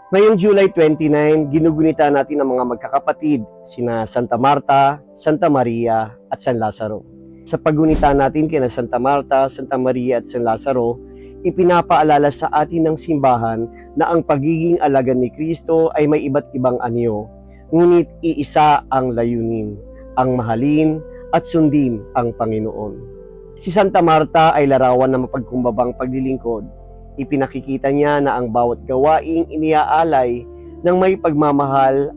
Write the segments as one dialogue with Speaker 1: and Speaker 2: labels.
Speaker 1: Ngayong July 29, ginugunita natin ang mga magkakapatid, sina Santa Marta, Santa Maria, at San Lazaro. Sa paggunita natin kina Santa Marta, Santa Maria, at San Lazaro, ipinapaalala sa atin ng simbahan na ang pagiging alagad ni Kristo ay may iba't ibang anyo, ngunit iisa ang layunin, ang mahalin at sundin ang Panginoon. Si Santa Marta ay larawan ng mapagkumbabang paglilingkod. Ipinakikita niya na ang bawat gawaing iniaalay ng may pagmamahal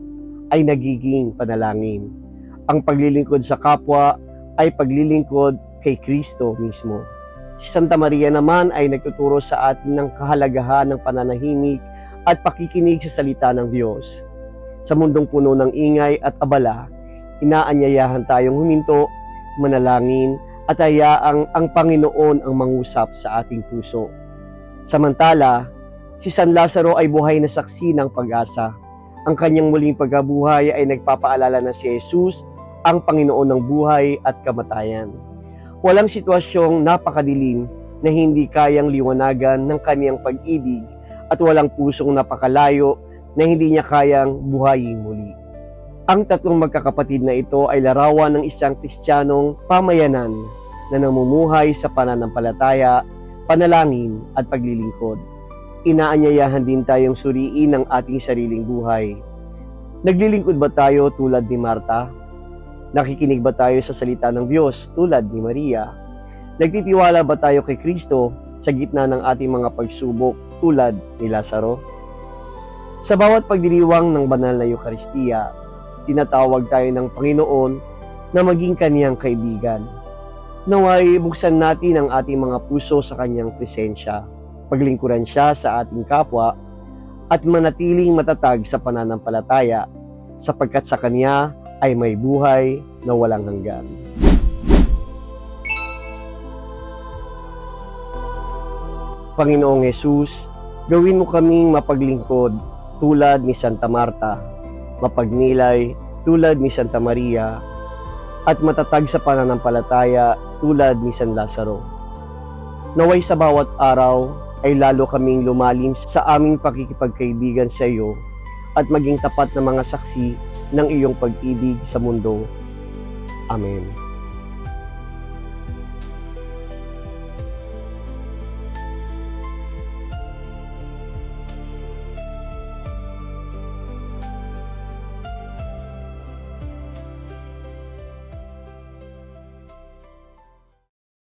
Speaker 1: ay nagiging panalangin. Ang paglilingkod sa kapwa ay paglilingkod kay Kristo mismo. Si Santa Maria naman ay nagtuturo sa atin ng kahalagahan ng pananahimik at pakikinig sa salita ng Diyos. Sa mundong puno ng ingay at abala, inaanyayahan tayong huminto, manalangin at hayaang ang Panginoon ang mangusap sa ating puso. Samantala, si San Lazaro ay buhay na saksi ng pag-asa. Ang kanyang muling pagkabuhay ay nagpapaalala na si Jesus ang Panginoon ng buhay at kamatayan. Walang sitwasyong napakadilim na hindi kayang liwanagan ng kaniyang pag-ibig at walang pusong napakalayo na hindi niya kayang buhayin muli. Ang tatlong magkakapatid na ito ay larawan ng isang Kristiyanong pamayanan na namumuhay sa pananampalataya, panalangin at paglilingkod. Inaanyayahan din tayong suriin ang ating sariling buhay. Naglilingkod ba tayo tulad ni Marta? Nakikinig ba tayo sa salita ng Diyos tulad ni Maria? Nagtitiwala ba tayo kay Kristo sa gitna ng ating mga pagsubok tulad ni Lazaro? Sa bawat pagdiriwang ng banal na Eucharistia, tinatawag tayo ng Panginoon na maging kaniyang kaibigan. Naway buksan natin ang ating mga puso sa kanyang presensya, paglingkuran siya sa ating kapwa, at manatiling matatag sa pananampalataya, sapagkat sa kanya ay may buhay na walang hanggan. Panginoong Jesus, gawin mo kaming mapaglingkod tulad ni Santa Marta, mapagnilay tulad ni Santa Maria, at matatag sa pananampalataya tulad ni San Lazaro. Naway sa bawat araw ay lalo kaming lumalim sa aming pakikipagkaibigan sa iyo at maging tapat na mga saksi ng iyong pag-ibig sa mundo. Amen.